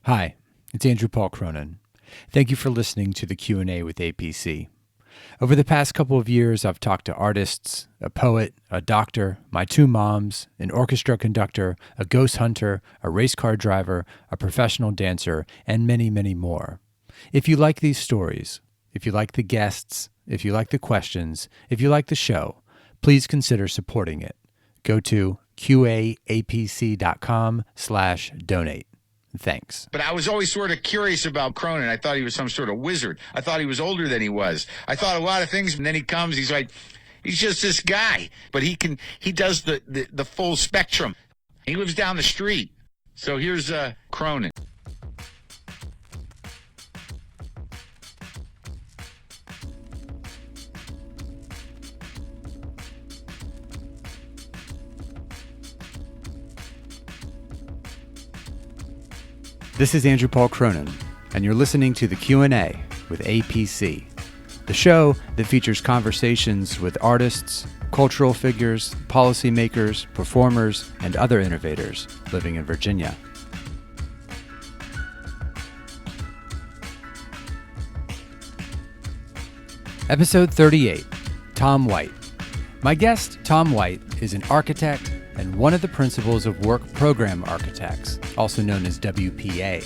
Hi, it's Andrew Paul Cronin. Thank you for listening to the Q&A with A.P.C. Over the past couple of years, I've talked to artists, a poet, a doctor, my two moms, an orchestra conductor, a ghost hunter, a race car driver, a professional dancer, and many, many more. If you like these stories, if you like the guests, if you like the questions, if you like the show, please consider supporting it. Go to qaapc.com/donate. Thanks. But I was always sort of curious about Cronin. I thought he was some sort of wizard. I thought he was older than he was. I thought a lot of things, and then he comes, he's like, he's just this guy. But he does the full spectrum. He lives down the street. So here's Cronin. This is Andrew Paul Cronin, and you're listening to the Q&A with A.P.C., the show that features conversations with artists, cultural figures, policymakers, performers, and other innovators living in Virginia. Episode 38, Thom White. My guest, Thom White, is an architect and one of the principals of Work Program Architects, also known as WPA,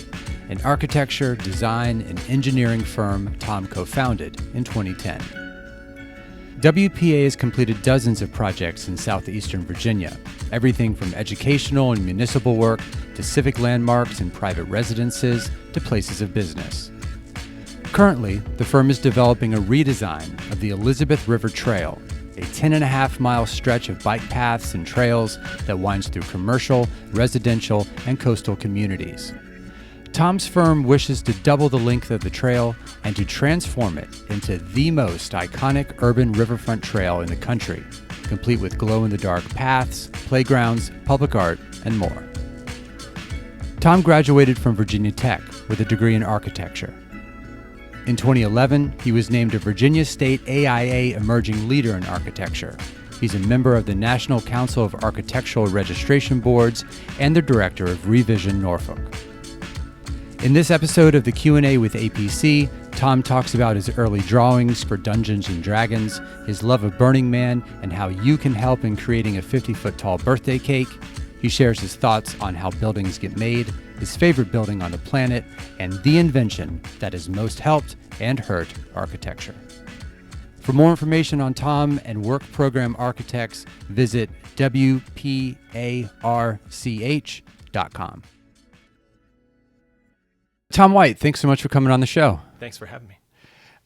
an architecture, design, and engineering firm Thom co-founded in 2010. WPA has completed dozens of projects in southeastern Virginia, everything from educational and municipal work to civic landmarks and private residences to places of business. Currently, the firm is developing a redesign of the Elizabeth River Trail, a 10.5-mile stretch of bike paths and trails that winds through commercial, residential, and coastal communities. Thom's firm wishes to double the length of the trail and to transform it into the most iconic urban riverfront trail in the country, complete with glow-in-the-dark paths, playgrounds, public art, and more. Thom graduated from Virginia Tech with a degree in architecture. In 2011, he was named a Virginia State AIA Emerging Leader in Architecture. He's a member of the National Council of Architectural Registration Boards and the director of Revision Norfolk. In this episode of the Q&A with A.P.C., Thom talks about his early drawings for Dungeons & Dragons, his love of Burning Man, and how you can help in creating a 50-foot-tall birthday cake. He shares his thoughts on how buildings get made, his favorite building on the planet, and the invention that has most helped and hurt architecture. For more information on Thom and Work Program Architects, visit WPARCH.com. Thom White, thanks so much for coming on the show. Thanks for having me.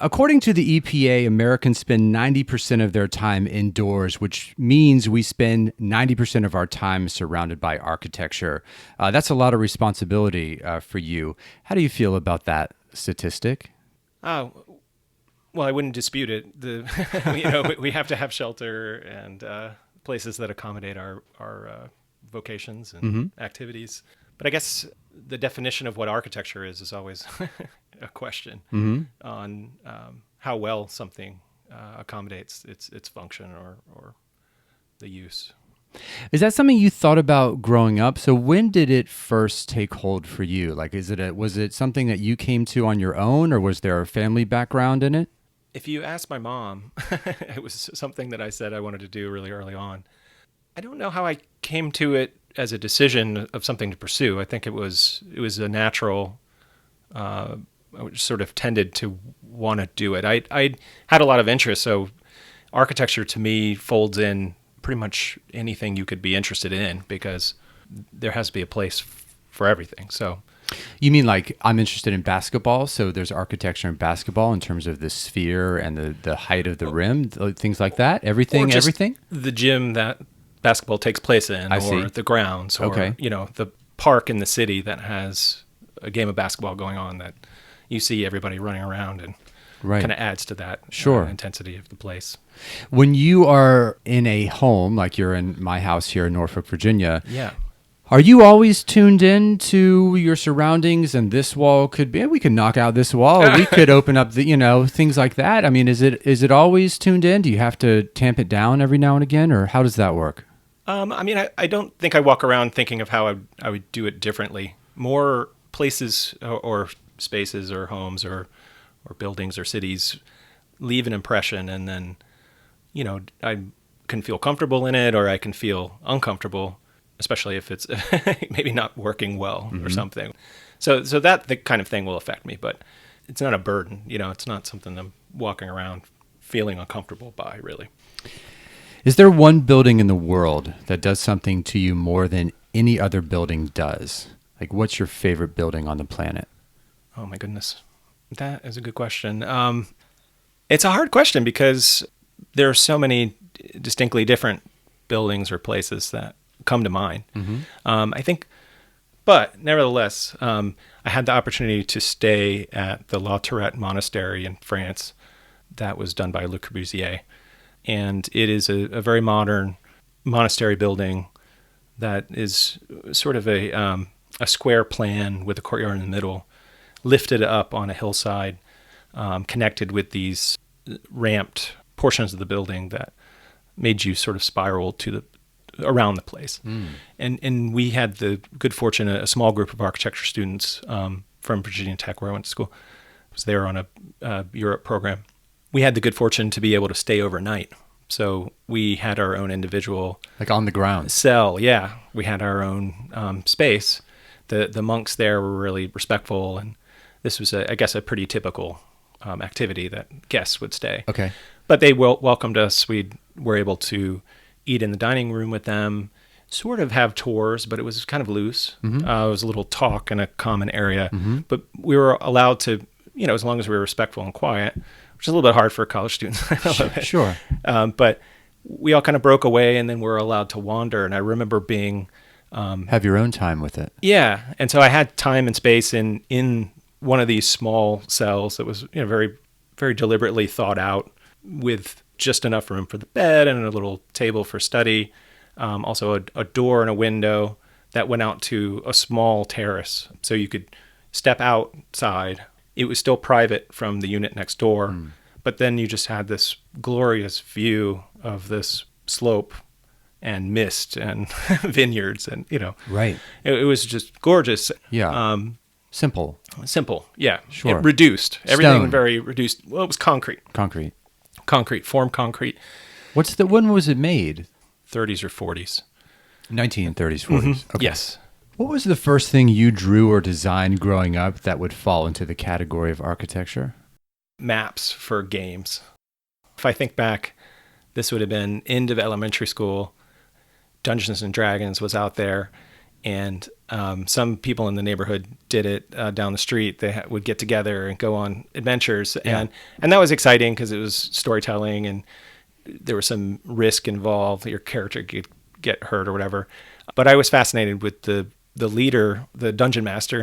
According to the EPA, Americans spend 90% of their time indoors, which means we spend 90% of our time surrounded by architecture. That's a lot of responsibility for you. How do you feel about that statistic? Oh, well, I wouldn't dispute it. We have to have shelter and places that accommodate our vocations and activities. But I guess the definition of what architecture is always a question on how well something accommodates its function or the use. Is that something you thought about growing up? So when did it first take hold for you? Like, was it something that you came to on your own, or was there a family background in it? If you ask my mom, it was something that I said I wanted to do really early on. I don't know how I came to it as a decision of something to pursue. I think it was a natural. I sort of tended to want to do it. I had a lot of interest, so architecture to me folds in pretty much anything you could be interested in because there has to be a place for everything. So, you mean like I'm interested in basketball, so there's architecture in basketball in terms of the sphere and the height of the rim, things like that. Everything. The gym that basketball takes place in, or the grounds, or the park in the city that has a game of basketball going on that you see everybody running around and kind of adds to that intensity of the place. When you are in a home, like you're in my house here in Norfolk, Virginia, are you always tuned in to your surroundings and this wall could be, we could knock out this wall, or we could open up the, things like that? I mean, is it always tuned in? Do you have to tamp it down every now and again, or how does that work? I don't think I walk around thinking of how I would do it differently. More places or spaces or homes or buildings or cities leave an impression, and then, I can feel comfortable in it or I can feel uncomfortable, especially if it's maybe not working well or something. So that the kind of thing will affect me, but it's not a burden. It's not something I'm walking around feeling uncomfortable by, really. Is there one building in the world that does something to you more than any other building does? Like, what's your favorite building on the planet? Oh, my goodness. That is a good question. It's a hard question because there are so many distinctly different buildings or places that come to mind. I think, but nevertheless, I had the opportunity to stay at the Tourette Monastery in France. That was done by Le Corbusier. And it is a very modern monastery building that is sort of a square plan with a courtyard in the middle, lifted up on a hillside, connected with these ramped portions of the building that made you sort of spiral around the place. And we had the good fortune, a small group of architecture students from Virginia Tech, where I went to school. I was there on a Europe program. We had the good fortune to be able to stay overnight. So we had our own individual... Like on the ground? Cell, yeah. We had our own space. The monks there were really respectful, and this was, I guess, a pretty typical activity that guests would stay. Okay. But they welcomed us. We were able to eat in the dining room with them, sort of have tours, but it was kind of loose. It was a little talk in a common area. But we were allowed to, as long as we were respectful and quiet, which is a little bit hard for college students. Sure. But we all kind of broke away, and then we were allowed to wander. And I remember being... have your own time with it. Yeah. And so I had time and space in one of these small cells that was very, very deliberately thought out, with just enough room for the bed and a little table for study. Also a door and a window that went out to a small terrace. So you could step outside. It was still private from the unit next door, but then you just had this glorious view of this slope and mist and vineyards and, Right. It was just gorgeous. Yeah. Simple. Yeah. Sure. Reduced. Everything Stone. very reduced. Well, it was concrete. Formed concrete. When was it made? 30s or 40s. 1930s, 40s. Okay. Yes. What was the first thing you drew or designed growing up that would fall into the category of architecture? Maps for games. If I think back, this would have been end of elementary school. Dungeons and Dragons was out there, and some people in the neighborhood did it down the street. They would get together and go on adventures, and that was exciting because it was storytelling, and there was some risk involved. Your character could get hurt or whatever. But I was fascinated with the leader, the dungeon master,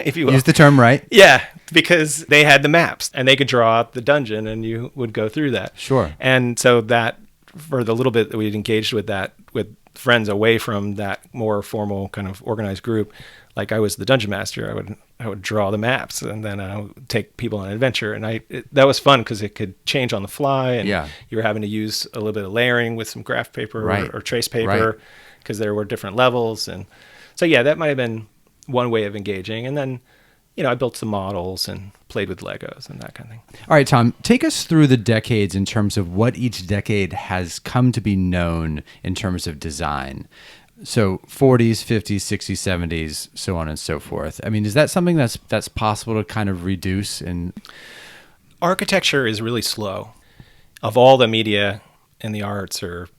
if you will. Use the term right. Yeah, because they had the maps and they could draw out the dungeon and you would go through that. Sure. And so that, for the little bit that we'd engaged with that, with friends away from that more formal kind of organized group, like I was the dungeon master, I would draw the maps and then I would take people on an adventure. And that was fun because it could change on the fly, and you were having to use a little bit of layering with some graph paper or trace paper because there were different levels. And so, that might have been one way of engaging. And then, I built some models and played with Legos and that kind of thing. All right, Tom, take us through the decades in terms of what each decade has come to be known in terms of design. So 40s, 50s, 60s, 70s, so on and so forth. I mean, is that something that's possible to kind of reduce? Architecture is really slow. Of all the media and the arts or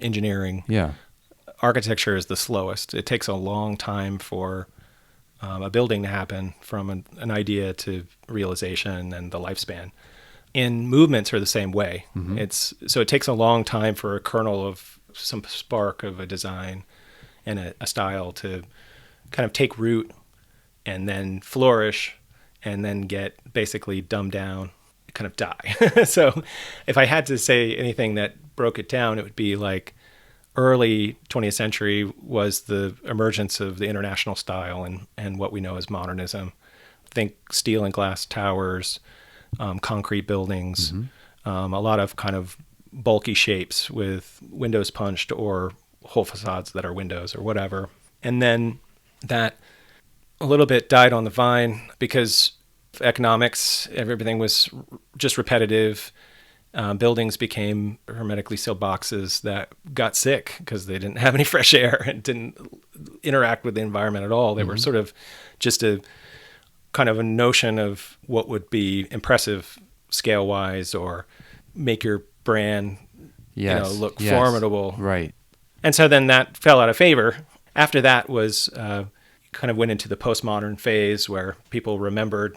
engineering, architecture is the slowest. It takes a long time for a building to happen from an idea to realization and the lifespan. And movements are the same way. So it takes a long time for a kernel of some spark of a design and a style to kind of take root and then flourish and then get basically dumbed down, kind of die. So if I had to say anything that broke it down, it would be like early 20th century was the emergence of the international style and what we know as modernism. Think steel and glass towers, concrete buildings, a lot of kind of bulky shapes with windows punched or whole facades that are windows or whatever. And then that a little bit died on the vine because economics, everything was just repetitive. Buildings became hermetically sealed boxes that got sick because they didn't have any fresh air and didn't interact with the environment at all. They were sort of just a kind of a notion of what would be impressive scale-wise or make your brand look formidable. Right. And so then that fell out of favor. After that was kind of went into the postmodern phase where people remembered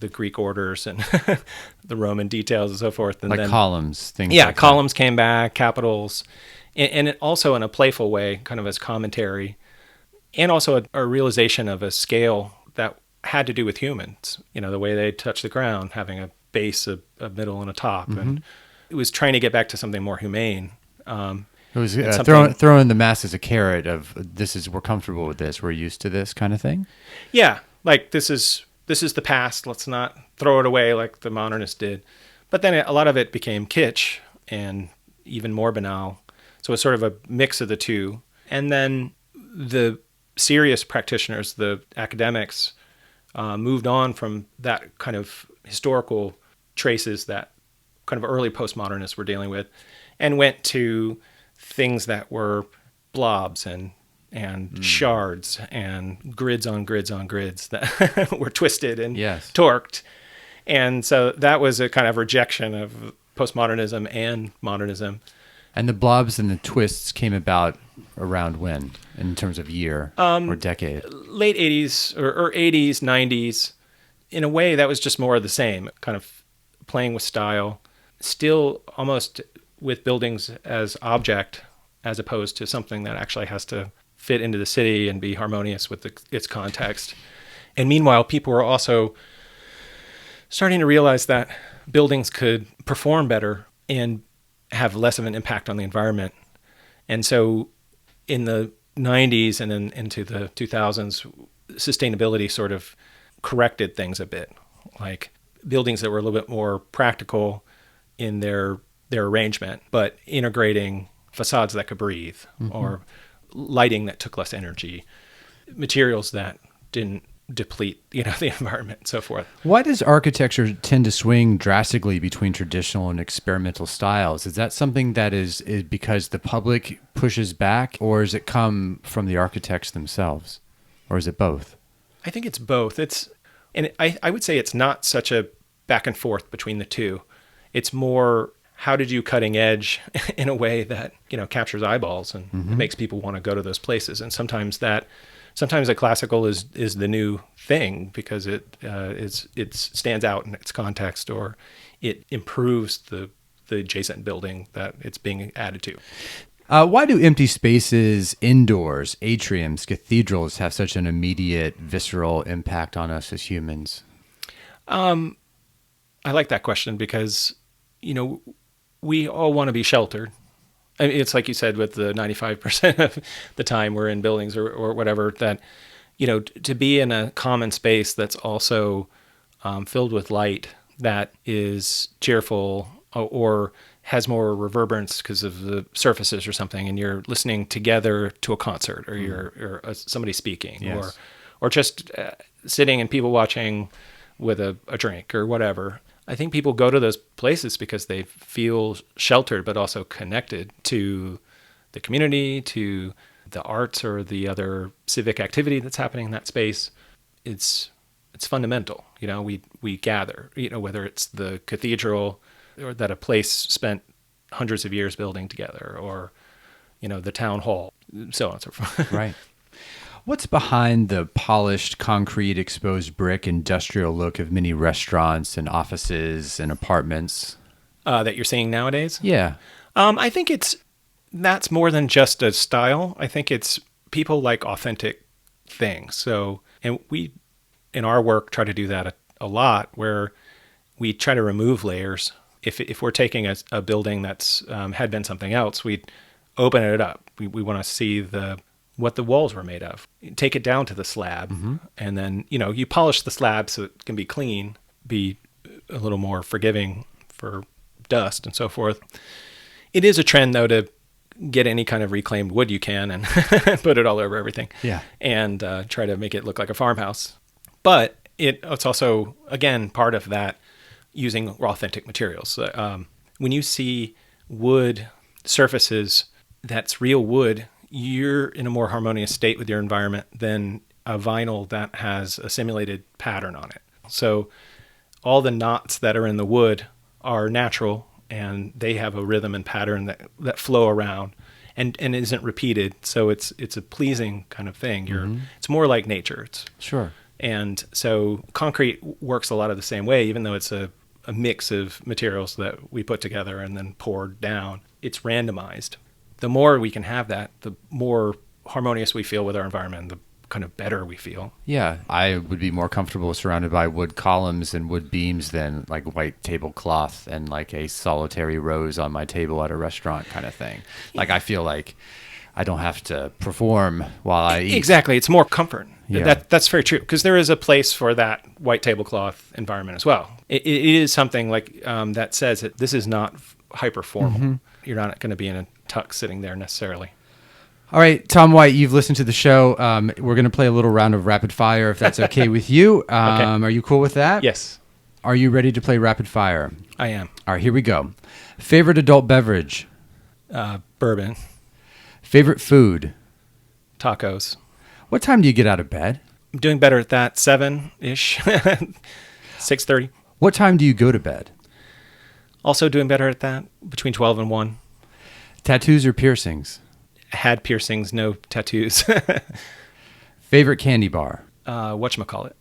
the Greek orders and the Roman details and so forth. And like then, columns, things yeah, like columns came back, capitals, and it also in a playful way, kind of as commentary, and also a realization of a scale that had to do with humans, the way they touch the ground, having a base, a middle, and a top. And it was trying to get back to something more humane. It was throwing the masses a carrot of we're comfortable with this, we're used to this kind of thing. Yeah, like this is the past. Let's not throw it away like the modernists did. But then a lot of it became kitsch and even more banal. So it's sort of a mix of the two. And then the serious practitioners, the academics, moved on from that kind of historical traces that kind of early postmodernists were dealing with, and went to things that were blobs and shards and grids on grids on grids that were twisted and torqued. And so that was a kind of rejection of postmodernism and modernism. And the blobs and the twists came about around when, in terms of year or decade? Late 80s or 80s, 90s. In a way, that was just more of the same, kind of playing with style, still almost with buildings as object, as opposed to something that actually has to fit into the city and be harmonious with its context. And meanwhile, people were also starting to realize that buildings could perform better and have less of an impact on the environment. And so in the 90s and then into the 2000s, sustainability sort of corrected things a bit, like buildings that were a little bit more practical in their arrangement, but integrating facades that could breathe, or lighting that took less energy, materials that didn't deplete the environment and so forth. Why does architecture tend to swing drastically between traditional and experimental styles? Is that something that is because the public pushes back, or does it come from the architects themselves, or is it both? I think it's both. I would say it's not such a back and forth between the two. It's more, how did you cutting edge in a way that captures eyeballs and makes people want to go to those places? And sometimes a classical is the new thing because it stands out in its context, or it improves the adjacent building that it's being added to. Why do empty spaces, indoors, atriums, cathedrals have such an immediate, visceral impact on us as humans? I like that question because, we all want to be sheltered. I mean, it's like you said, with the 95% of the time we're in buildings or whatever, that, to be in a common space that's also filled with light, that is cheerful or has more reverberance because of the surfaces or something, and you're listening together to a concert, or you're somebody speaking, yes, or just sitting and people watching with a drink or whatever. I think people go to those places because they feel sheltered, but also connected to the community, to the arts or the other civic activity that's happening in that space. It's fundamental. We gather, whether it's the cathedral, or that a place spent hundreds of years building together, or, the town hall, so on and so forth. Right. What's behind the polished concrete, exposed brick, industrial look of many restaurants and offices and apartments? That you're seeing nowadays? Yeah. I think that's more than just a style. I think it's people like authentic things. So, and we, in our work, try to do that a lot, where we try to remove layers. If we're taking a building that's had been something else, we open it up. We want to see what the walls were made of. Take it down to the slab, and then you polish the slab so it can be clean, be a little more forgiving for dust and so forth. It is a trend, though, to get any kind of reclaimed wood you can and put it all over everything. Yeah. And try to make it look like a farmhouse. But it's also, again, part of that using raw authentic materials. When you see wood surfaces that's real wood, you're in a more harmonious state with your environment than a vinyl that has a simulated pattern on it. So all the knots that are in the wood are natural, and they have a rhythm and pattern that flow around and isn't repeated. So it's a pleasing kind of thing. It's more like nature. Sure. And so concrete works a lot of the same way, even though it's a mix of materials that we put together and then poured down. It's randomized. The more we can have that, the more harmonious we feel with our environment, the kind of better we feel. Yeah, I would be more comfortable surrounded by wood columns and wood beams than like white tablecloth and like a solitary rose on my table at a restaurant kind of thing. Like I feel like I don't have to perform while I eat. Exactly. It's more comfort. Yeah. That's very true, because there is a place for that white tablecloth environment as well. It is something like that says that this is not hyper formal. You're not going to be in a tux sitting there necessarily. All right, Thom White, you've listened to the show. We're going to play a little round of rapid fire, if that's okay with you. Okay. Are you cool with that? Yes, Are you ready to play rapid fire? I am. All right, here we go. Favorite adult beverage? Bourbon, Favorite food? tacos. What time do you get out of bed? I'm doing better at that. 7-ish, 6:30. What time do you go to bed? Also doing better at that, between 12 and 1. Tattoos or piercings? Had piercings, no tattoos. Favorite candy bar? Whatchamacallit?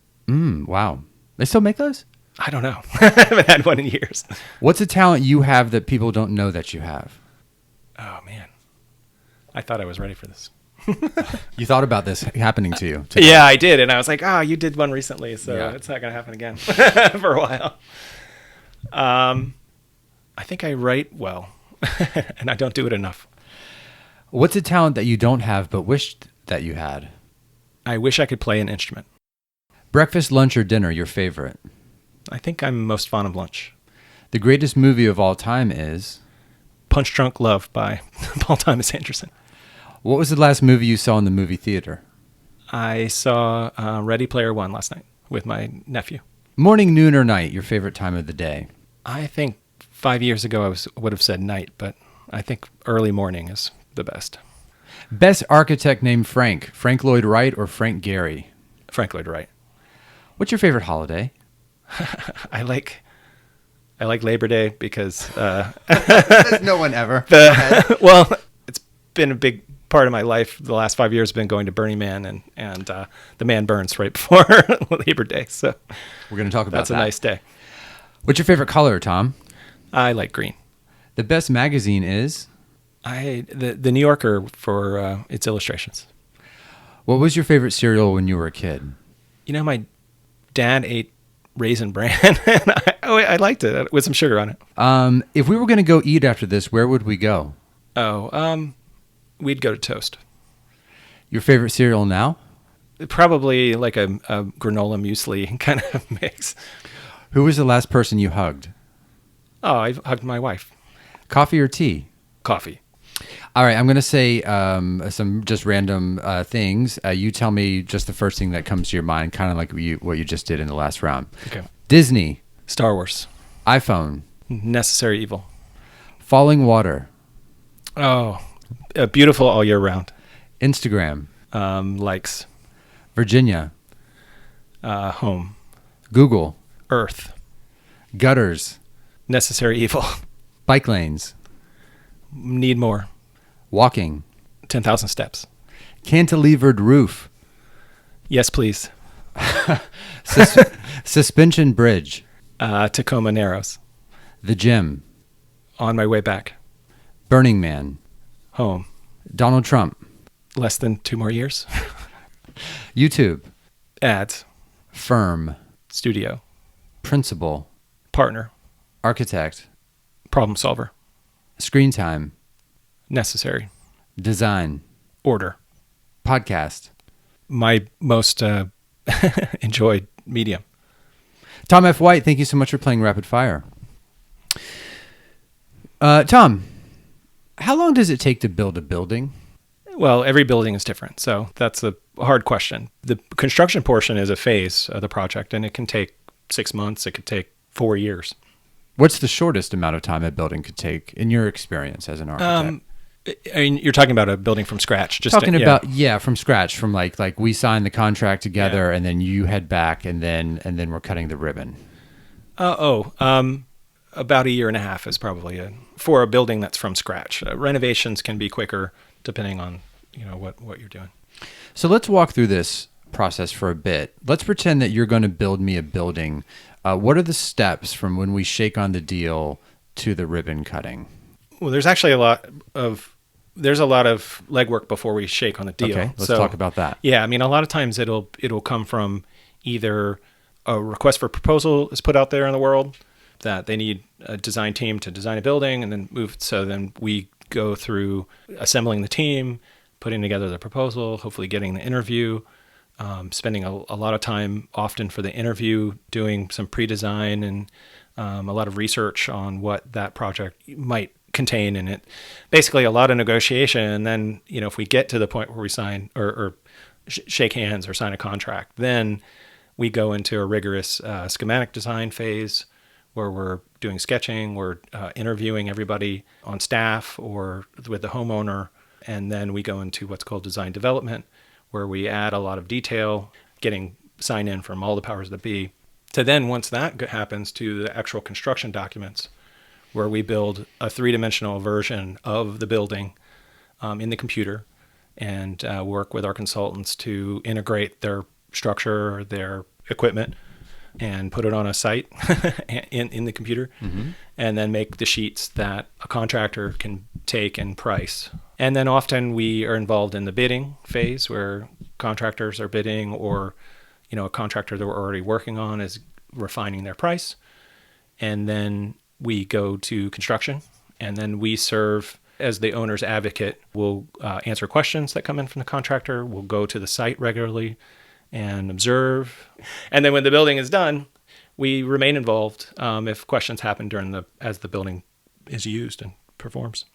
Wow. They still make those? I don't know. I haven't had one in years. What's a talent you have that people don't know that you have? Oh, man. I thought I was ready for this. You thought about this happening to you today. Yeah, I did. And I was like, you did one recently, so Yeah. it's not going to happen again for a while. I think I write well, and I don't do it enough. What's a talent that you don't have but wished that you had? I wish I could play an instrument. Breakfast, lunch, or dinner, your favorite? I think I'm most fond of lunch. The greatest movie of all time is? Punch Drunk Love by Paul Thomas Anderson. What was the last movie you saw in the movie theater? I saw Ready Player One last night with my nephew. Morning, noon, or night, your favorite time of the day? I think 5 years ago I would have said night, but I think early morning is the best. Best architect named Frank? Frank Lloyd Wright or Frank Gehry? Frank Lloyd Wright. What's your favorite holiday? I like Labor Day because No one ever. well, it's been a big part of my life. The last 5 years have been going to Burning Man, and the man burns right before Labor Day. So We're going to talk about that's that. a nice day. What's your favorite color, Tom? I like green. The best magazine is? The New Yorker for its illustrations. What was your favorite cereal when you were a kid? You know, my dad ate Raisin Bran, and I liked it with some sugar on it. If we were going to go eat after this, where would we go? We'd go to Toast. Your favorite cereal now? Probably like a granola muesli kind of mix. Who was the last person you hugged? Oh, I hugged my wife. Coffee or tea? Coffee. All right, I'm going to say some just random things. You tell me just the first thing that comes to your mind, kind of like what you just did in the last round. Okay. Disney. Star Wars. iPhone. Necessary Evil. Falling water. Oh, beautiful all year round. Instagram. Likes. Virginia. Home. Google. Earth. Gutters. Necessary Evil. Bike lanes. Need more. Walking. 10,000 steps. Cantilevered roof. Yes, please. Suspension bridge. Tacoma Narrows. The gym. On my way back. Burning Man. Home. Donald Trump. Less than 2 more years. YouTube. Ads. Firm. Studio. Principal. Partner. Architect. Problem solver. Screen time. Necessary. Design. Order. Podcast. My most enjoyed medium. Thom F. White, thank you so much for playing Rapid Fire. Tom, How long does it take to build a building? Well, every building is different, so that's a hard question. The construction portion is a phase of the project, and it can take 6 months. It could take 4 years. What's the shortest amount of time a building could take in your experience as an architect? I mean, you're talking about a building from scratch. From scratch, from like we sign the contract together, and then you head back, and then we're cutting the ribbon. About a year and a half is probably for a building that's from scratch. Renovations can be quicker depending on what you're doing. So let's walk through this process for a bit. Let's pretend that you're going to build me a building. What are the steps from when we shake on the deal to the ribbon cutting? Well, there's actually a lot of legwork before we shake on the deal. Okay, let's talk about that. Yeah, I mean, a lot of times it'll come from either a request for proposal is put out there in the world that they need a design team to design a building, and then then we go through assembling the team, putting together the proposal, hopefully getting the interview, spending a lot of time often for the interview, doing some pre-design and a lot of research on what that project might contain in it. Basically a lot of negotiation. And then, if we get to the point where we sign or shake hands or sign a contract, then we go into a rigorous schematic design phase where we're doing sketching, we're interviewing everybody on staff or with the homeowner. And then we go into what's called design development, where we add a lot of detail, getting sign-in from all the powers that be. So then once that happens, to the actual construction documents, where we build a three-dimensional version of the building in the computer and work with our consultants to integrate their structure, their equipment, and put it on a site in the computer, and then make the sheets that a contractor can take and price. And then often we are involved in the bidding phase where contractors are bidding, or a contractor that we're already working on is refining their price. And then we go to construction, and then we serve as the owner's advocate. We'll answer questions that come in from the contractor. We'll go to the site regularly and observe. And then when the building is done, we remain involved if questions happen as the building is used and performs.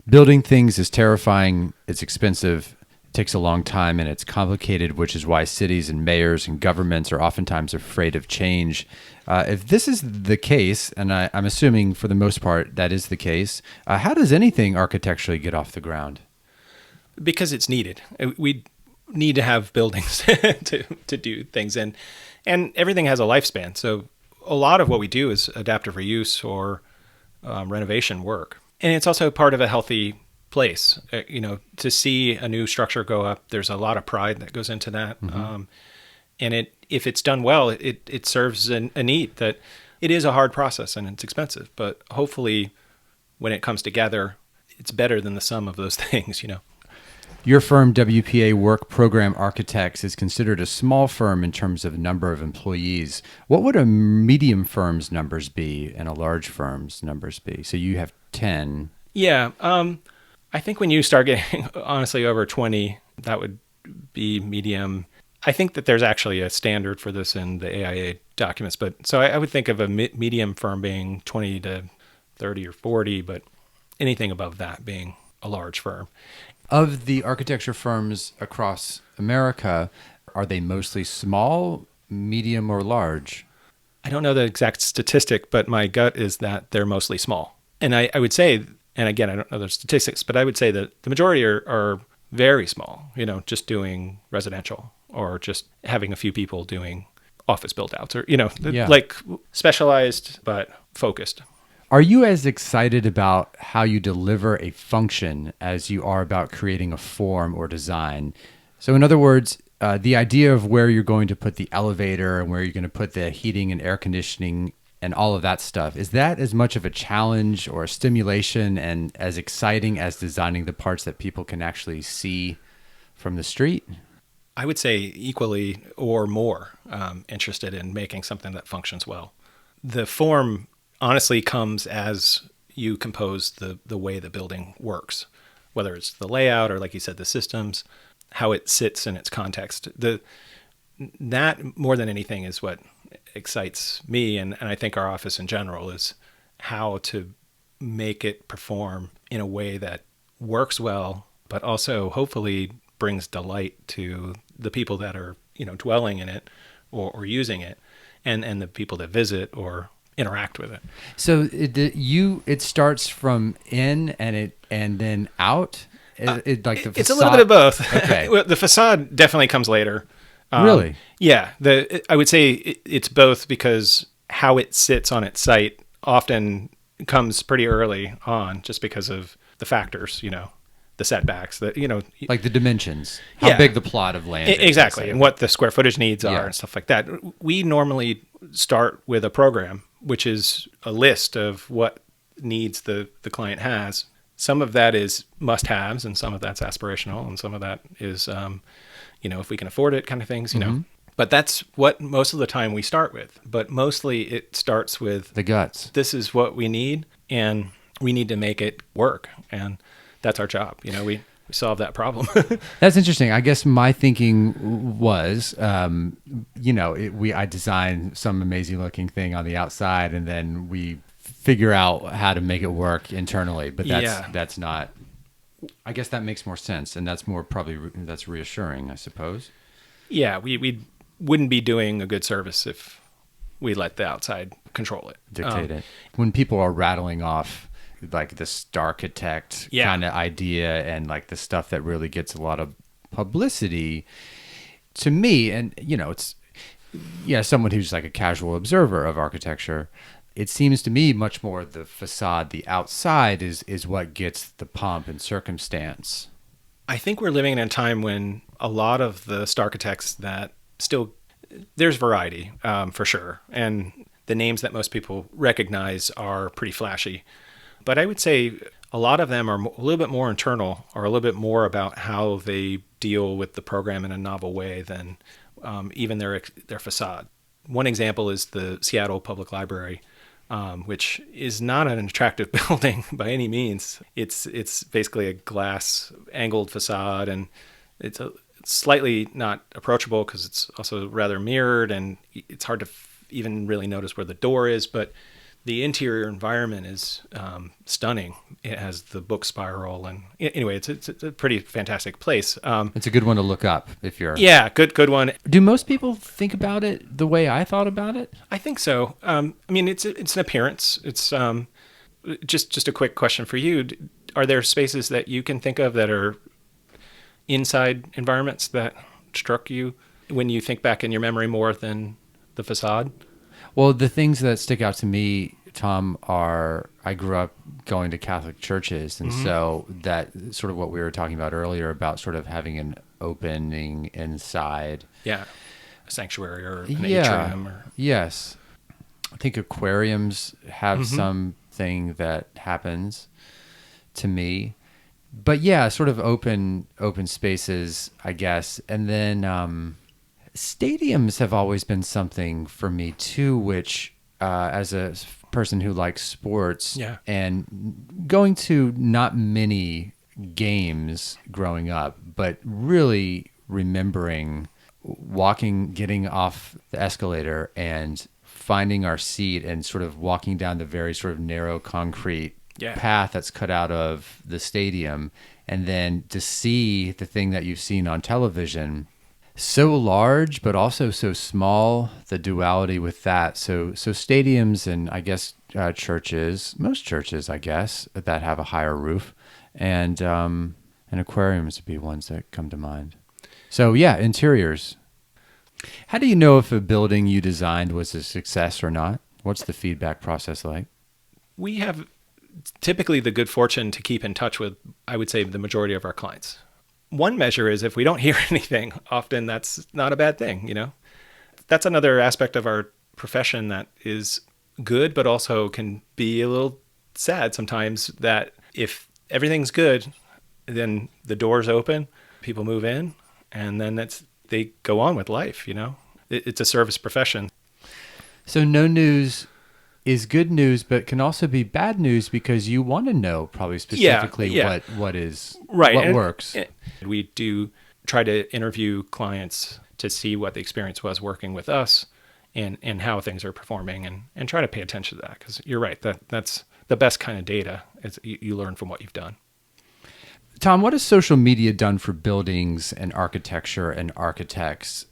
Building things is terrifying. It's expensive. It takes a long time, and it's complicated, which is why cities and mayors and governments are oftentimes afraid of change. If this is the case, and I'm assuming for the most part that is the case, how does anything architecturally get off the ground? Because it's needed. We need to have buildings to do things, and everything has a lifespan. So a lot of what we do is adaptive reuse or renovation work. And it's also part of a healthy place. To see a new structure go up, there's a lot of pride that goes into that. And if it's done well, it serves a need. That it is a hard process and it's expensive, but hopefully when it comes together, it's better than the sum of those things, Your firm, WPA Work Program Architects, is considered a small firm in terms of number of employees. What would a medium firm's numbers be and a large firm's numbers be? So you have 10. Yeah. I think when you start getting, honestly, over 20, that would be medium. I think that there's actually a standard for this in the AIA documents. But so I would think of a medium firm being 20 to 30 or 40, but anything above that being a large firm. Of the architecture firms across America, are they mostly small, medium, or large? I don't know the exact statistic, but my gut is that they're mostly small. And I would say, and again, I don't know the statistics, but I would say that the majority are very small, just doing residential or just having a few people doing office build outs or, like specialized but focused. Are you as excited about how you deliver a function as you are about creating a form or design? So in other words, the idea of where you're going to put the elevator and where you're going to put the heating and air conditioning and all of that stuff, is that as much of a challenge or a stimulation and as exciting as designing the parts that people can actually see from the street? I would say equally or more interested in making something that functions well. The form honestly comes as you compose the way the building works, whether it's the layout or, like you said, the systems, how it sits in its context. That more than anything is what excites me, and I think our office in general, is how to make it perform in a way that works well, but also hopefully brings delight to the people that are, dwelling in it or using it, and the people that visit or interact with it. So it starts from in and then out. It's a little bit of both. Okay. Well, the facade definitely comes later. Really? Yeah. I would say it's both, because how it sits on its site often comes pretty early on, just because of the factors, the setbacks, Like the dimensions, how big the plot of land is. Exactly, and what the square footage needs are and stuff like that. We normally start with a program, which is a list of what needs the client has. Some of that is must-haves, and some of that's aspirational, and some of that is, if we can afford it kind of things, But that's what most of the time we start with. But mostly it starts with the guts. This is what we need, and we need to make it work. And that's our job. We solve that problem. That's interesting. I guess my thinking was, I design some amazing looking thing on the outside, and then we figure out how to make it work internally. But that's not. I guess that makes more sense, and that's that's reassuring, I suppose. Yeah, we wouldn't be doing a good service if we let the outside control it, dictate it. When people are rattling off like the Starchitect kind of idea and like the stuff that really gets a lot of publicity, to me, and it's someone who's like a casual observer of architecture, it seems to me much more the facade, the outside is what gets the pomp and circumstance. I think we're living in a time when a lot of the Starchitects that there's variety, for sure, and the names that most people recognize are pretty flashy. But I would say a lot of them are a little bit more internal, or a little bit more about how they deal with the program in a novel way than even their facade. One example is the Seattle Public Library, which is not an attractive building by any means. It's basically a glass angled facade, and it's slightly not approachable because it's also rather mirrored, and it's hard to even really notice where the door is. But the interior environment is stunning. It has the book spiral, and anyway, it's a pretty fantastic place. It's a good one to look up if you're. Yeah, good one. Do most people think about it the way I thought about it? I think so. It's an appearance. It's just a quick question for you. Are there spaces that you can think of that are inside environments that struck you when you think back in your memory more than the facade? Well, the things that stick out to me, Tom, are I grew up going to Catholic churches, and so that sort of what we were talking about earlier about sort of having an opening inside. Yeah, a sanctuary or an atrium. Yes. I think aquariums have something that happens to me. But yeah, sort of open spaces, I guess. And then stadiums have always been something for me too, which as a person who likes sports and going to not many games growing up, but really remembering getting off the escalator and finding our seat and sort of walking down the very sort of narrow concrete path that's cut out of the stadium, and then to see the thing that you've seen on television, so large but also so small, the duality with that. So stadiums and I guess churches, most churches I guess that have a higher roof, and aquariums would be ones that come to mind. So yeah, interiors. How do you know if a building you designed was a success or not? What's the feedback process like? We have typically the good fortune to keep in touch with, I would say, the majority of our clients. One measure is if we don't hear anything, often that's not a bad thing, That's another aspect of our profession that is good, but also can be a little sad sometimes, that if everything's good, then the doors open, people move in, and then they go on with life, It's a service profession. So no news is good news, but can also be bad news because you want to know probably specifically what works. We do try to interview clients to see what the experience was working with us, and how things are performing, and try to pay attention to that, because you're right, that's the best kind of data. Is you learn from what you've done. Tom, what has social media done for buildings and architecture and architects?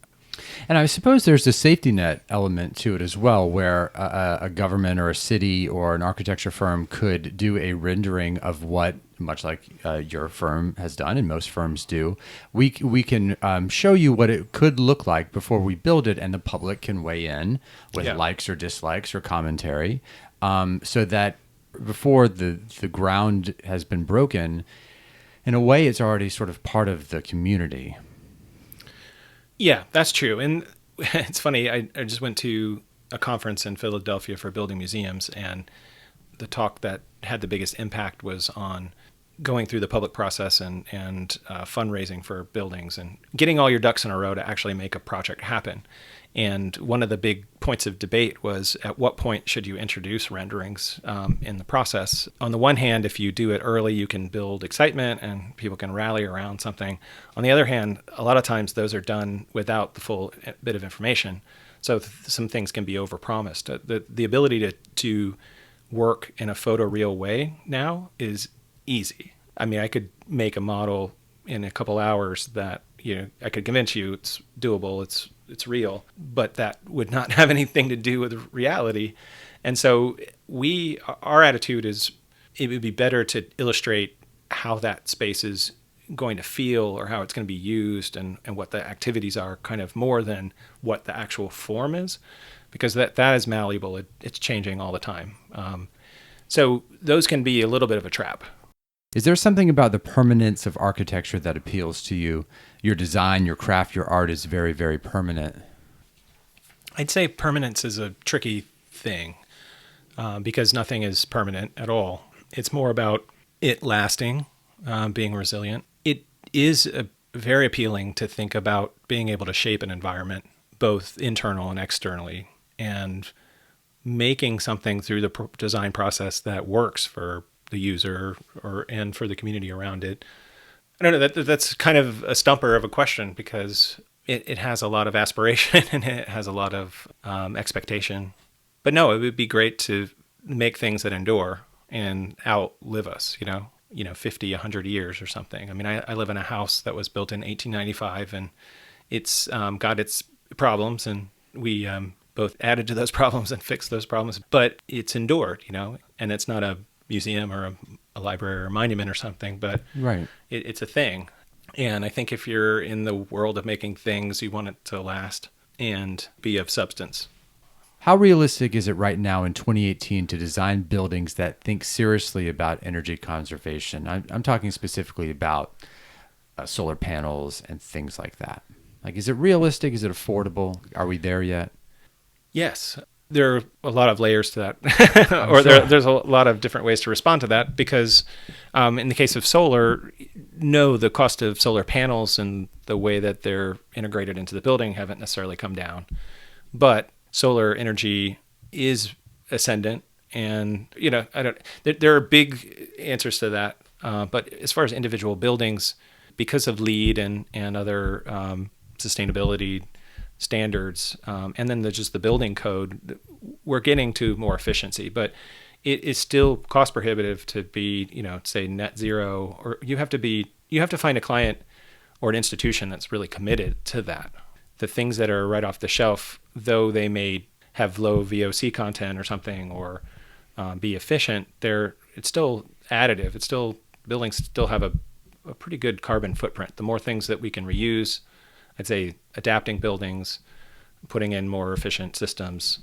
And I suppose there's a safety net element to it as well, where a government or a city or an architecture firm could do a rendering of what, much like your firm has done and most firms do. We can show you what it could look like before we build it, and the public can weigh in with likes or dislikes or commentary, so that before the ground has been broken, in a way, it's already sort of part of the community. Yeah, that's true. And it's funny, I just went to a conference in Philadelphia for building museums, and the talk that had the biggest impact was on going through the public process and fundraising for buildings and getting all your ducks in a row to actually make a project happen. And one of the big points of debate was, at what point should you introduce renderings in the process? On the one hand, if you do it early, you can build excitement and people can rally around something. On the other hand, a lot of times those are done without the full bit of information. So some things can be overpromised. The ability to work in a photoreal way now is easy. I mean, I could make a model in a couple hours that, I could convince you it's doable, it's real, but that would not have anything to do with reality. And so our attitude is, it would be better to illustrate how that space is going to feel, or how it's going to be used, and what the activities are, kind of more than what the actual form is, because that is malleable. It's changing all the time. So those can be a little bit of a trap. Is there something about the permanence of architecture that appeals to you? Your design, your craft, your art is very, very permanent. I'd say permanence is a tricky thing, because nothing is permanent at all. It's more about it lasting, being resilient. It is very appealing to think about being able to shape an environment, both internal and externally, and making something through the design process that works for the user and for the community around it. I don't know, that's kind of a stumper of a question, because it has a lot of aspiration and it has a lot of expectation. But no, it would be great to make things that endure and outlive us, 50, 100 years or something. I mean, I live in a house that was built in 1895, and it's got its problems, and we both added to those problems and fixed those problems, but it's endured, and it's not a museum or a library or a monument or something, but right. It's a thing. And I think if you're in the world of making things, you want it to last and be of substance. How realistic is it right now in 2018 to design buildings that think seriously about energy conservation? I'm talking specifically about solar panels and things like that. Like, is it realistic? Is it affordable? Are we there yet? Yes. There are a lot of layers to that, or sure. There's a lot of different ways to respond to that, because in the case of solar, no, the cost of solar panels and the way that they're integrated into the building haven't necessarily come down. But solar energy is ascendant, and there are big answers to that. But as far as individual buildings, because of LEED and other sustainability standards, and then just the building code, we're getting to more efficiency, but it is still cost prohibitive to be, say net zero, or you have to find a client or an institution that's really committed to that. The things that are right off the shelf, though they may have low VOC content or something, or be efficient, it's still additive. Buildings still have a pretty good carbon footprint. The more things that we can reuse, I'd say adapting buildings, putting in more efficient systems.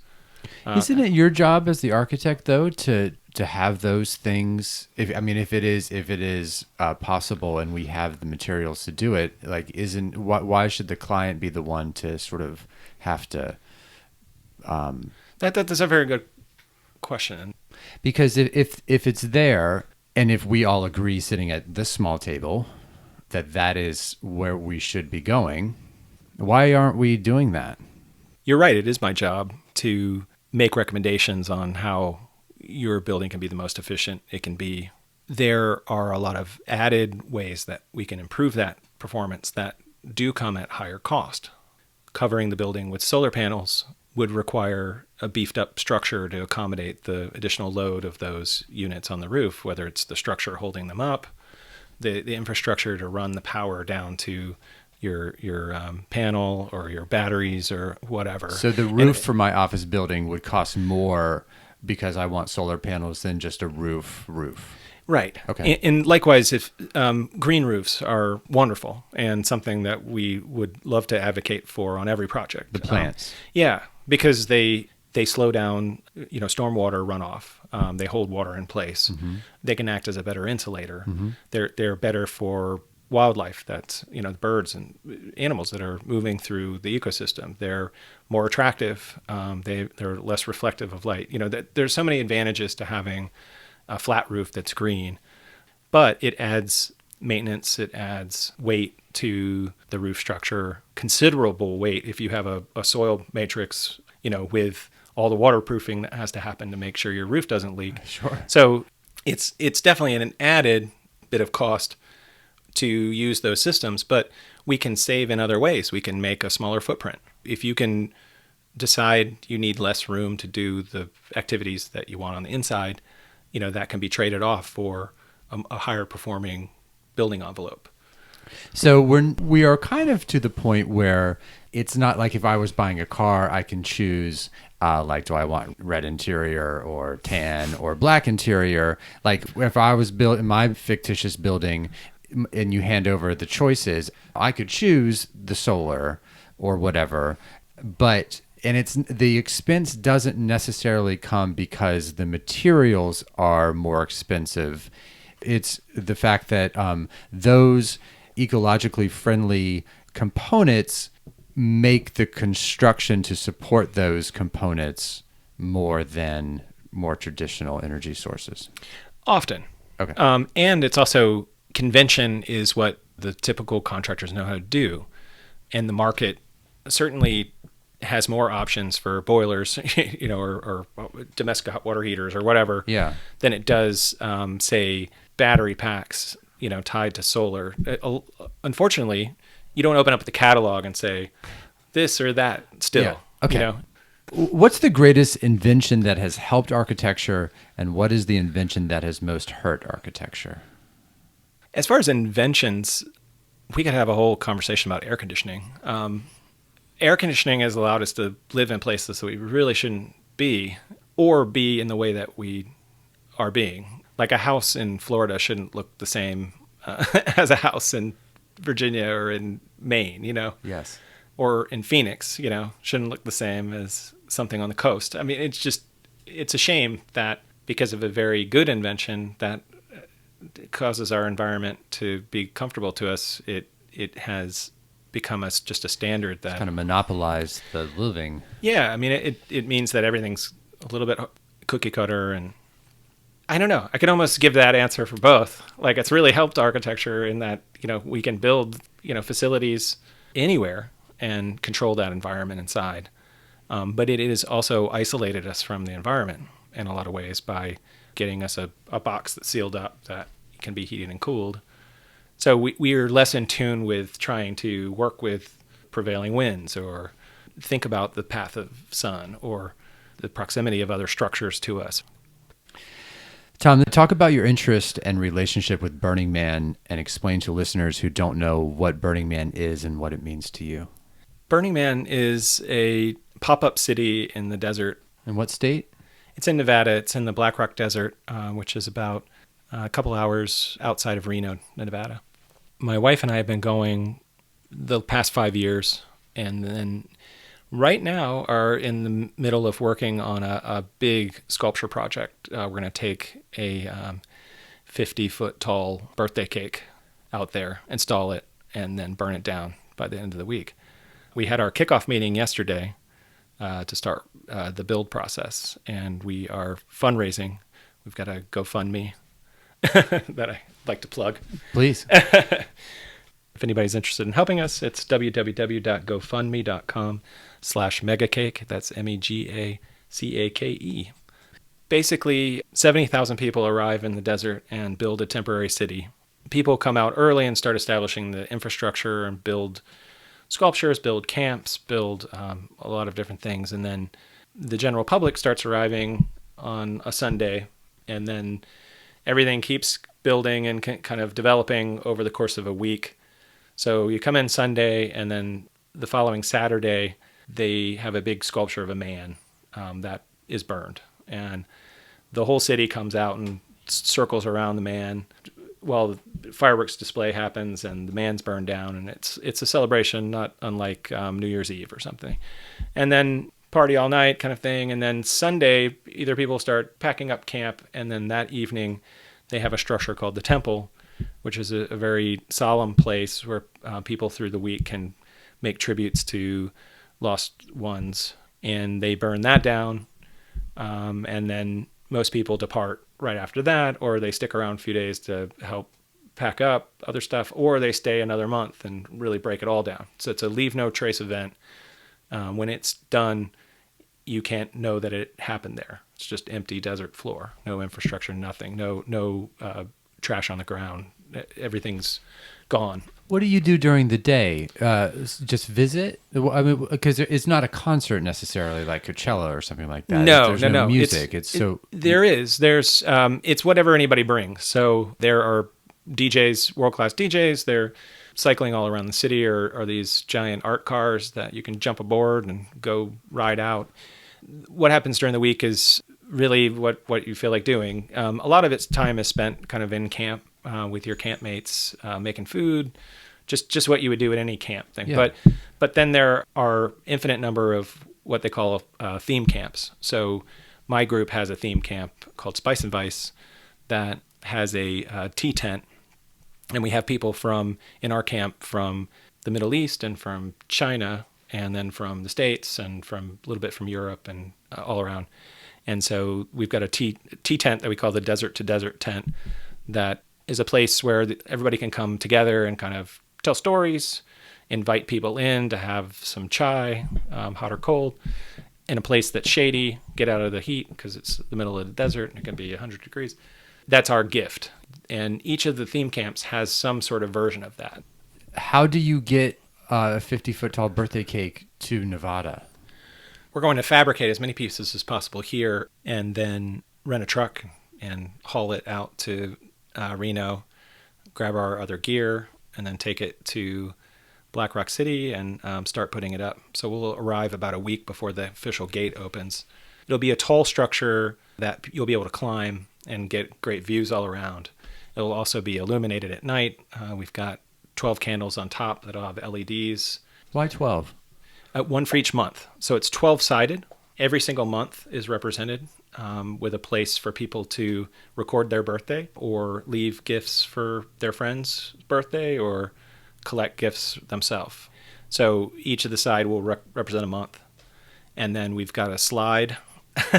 Isn't it your job as the architect, though, to have those things? If it is possible and we have the materials to do it, like, why should the client be the one to sort of have to? That's a very good question. Because if it's there, and if we all agree sitting at this small table that is where we should be going, why aren't we doing that? You're right. It is my job to make recommendations on how your building can be the most efficient it can be. There are a lot of added ways that we can improve that performance that do come at higher cost. Covering the building with solar panels would require a beefed up structure to accommodate the additional load of those units on the roof, whether it's the structure holding them up, the infrastructure to run the power down to your panel or your batteries or whatever. So the roof for my office building would cost more because I want solar panels than just a roof. Right. Okay. And likewise, if green roofs are wonderful and something that we would love to advocate for on every project. The plants. Yeah, because they slow down, stormwater runoff. They hold water in place. Mm-hmm. They can act as a better insulator. Mm-hmm. They're better for wildlife. That's the birds and animals that are moving through the ecosystem. They're more attractive. They're less reflective of light. There's so many advantages to having a flat roof that's green, but it adds maintenance. It adds weight to the roof structure, considerable weight if you have a soil matrix, with all the waterproofing that has to happen to make sure your roof doesn't leak. Sure. So it's definitely an added bit of cost to use those systems, but we can save in other ways. We can make a smaller footprint. If you can decide you need less room to do the activities that you want on the inside, that can be traded off for a higher performing building envelope. So we are kind of to the point where it's not like if I was buying a car, I can choose do I want red interior or tan or black interior? Like if I was built in my fictitious building and you hand over the choices, I could choose the solar or whatever, and it's the expense doesn't necessarily come because the materials are more expensive. It's the fact that those ecologically friendly components make the construction to support those components more than more traditional energy sources. Often. Okay. And it's also convention is what the typical contractors know how to do. And the market certainly has more options for boilers, or domestic hot water heaters or whatever, than it does, say, battery packs, tied to solar. Unfortunately, you don't open up the catalog and say this or that still. Yeah. Okay. What's the greatest invention that has helped architecture, and what is the invention that has most hurt architecture? As far as inventions, we could have a whole conversation about air conditioning. Air conditioning has allowed us to live in places that we really shouldn't be, or be in the way that we are being. Like a house in Florida shouldn't look the same as a house in Virginia or in Maine, Yes. Or in Phoenix, shouldn't look the same as something on the coast. I mean, it's a shame that because of a very good invention that causes our environment to be comfortable to us, it has become just a standard that kind of monopolize the living. Yeah, I mean, it means that everything's a little bit cookie cutter, and I don't know. I could almost give that answer for both. Like, it's really helped architecture in that we can build facilities anywhere and control that environment inside, but it has also isolated us from the environment in a lot of ways by getting us a box that's sealed up that can be heated and cooled. So we are less in tune with trying to work with prevailing winds or think about the path of sun or the proximity of other structures to us. Thom, talk about your interest and relationship with Burning Man and explain to listeners who don't know what Burning Man is and what it means to you. Burning Man is a pop-up city in the desert. In what state? It's in Nevada. It's in the Black Rock Desert, which is about a couple hours outside of Reno, Nevada. My wife and I have been going the past 5 years, and then right now are in the middle of working on a big sculpture project. We're going to take a 50-foot tall birthday cake out there, install it, and then burn it down by the end of the week. We had our kickoff meeting yesterday to start the build process, and we are fundraising. We've got a GoFundMe that I like to plug. Please. If anybody's interested in helping us, it's www.gofundme.com/megacake. That's MEGACAKE. Basically, 70,000 people arrive in the desert and build a temporary city. People come out early and start establishing the infrastructure and build sculptures, build camps, build a lot of different things. And then the general public starts arriving on a Sunday, and then everything keeps building and kind of developing over the course of a week. So you come in Sunday, and then the following Saturday, they have a big sculpture of a man that is burned. And the whole city comes out and circles around the man while the fireworks display happens, and the man's burned down. And it's a celebration, not unlike New Year's Eve or something. And then party all night kind of thing. And then Sunday, either people start packing up camp, and then that evening they have a structure called the temple, which is a very solemn place where people through the week can make tributes to lost ones. And they burn that down. And then most people depart right after that, or they stick around a few days to help pack up other stuff, or they stay another month and really break it all down. So it's a leave no trace event. When it's done, you can't know that it happened there. It's just empty desert floor, no infrastructure, nothing, no trash on the ground. Everything's gone. What do you do during the day? Just visit? I mean, because it's not a concert necessarily, like Coachella or something like that. There's no music. There's it's whatever anybody brings. So there are DJs, world-class DJs. They're cycling all around the city, or these giant art cars that you can jump aboard and go ride out. What happens during the week is really what you feel like doing. A lot of its time is spent kind of in camp with your campmates, making food, just what you would do at any camp thing. Yeah. But then there are infinite number of what they call theme camps. So my group has a theme camp called Spice and Vice that has a tea tent, and we have people in our camp from the Middle East and from China, and then from the States, and from a little bit from Europe, and all around. And so we've got a tea tent that we call the Desert to Desert tent, that is a place where everybody can come together and kind of tell stories, invite people in to have some chai, hot or cold, in a place that's shady, get out of the heat because it's the middle of the desert and it can be 100 degrees. That's our gift. And each of the theme camps has some sort of version of that. How do you get a 50-foot tall birthday cake to Nevada? We're going to fabricate as many pieces as possible here, and then rent a truck and haul it out to Reno, grab our other gear, and then take it to Black Rock City and start putting it up. So we'll arrive about a week before the official gate opens. It'll be a tall structure that you'll be able to climb and get great views all around. It'll also be illuminated at night. We've got 12 candles on top that'll have LEDs. Why 12? One for each month. So it's 12-sided. Every single month is represented with a place for people to record their birthday, or leave gifts for their friend's birthday, or collect gifts themselves. So each of the side will represent a month. And then we've got a slide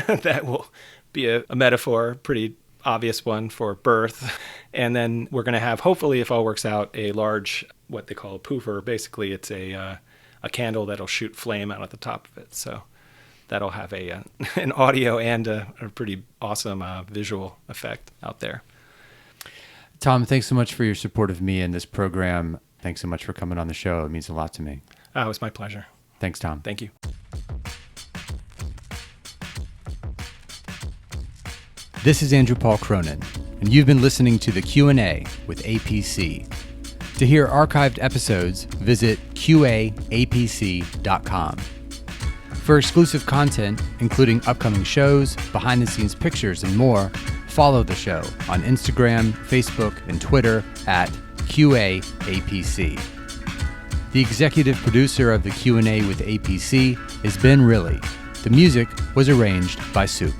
that will be a metaphor, pretty obvious one, for birth. And then we're going to have, hopefully, if all works out, a large, what they call a poofer. Basically, it's a candle that'll shoot flame out at the top of it. So that'll have an audio and a pretty awesome visual effect out there. Thom, thanks so much for your support of me and this program. Thanks so much for coming on the show. It means a lot to me. Oh, it's my pleasure. Thanks, Thom. Thank you. This is Andrew Paul Cronin, and you've been listening to the Q&A with A.P.C. To hear archived episodes, visit QAAPC.com. For exclusive content, including upcoming shows, behind-the-scenes pictures, and more, follow the show on Instagram, Facebook, and Twitter at QAAPC. The executive producer of the Q&A with A.P.C. is Ben Riley. The music was arranged by Soup.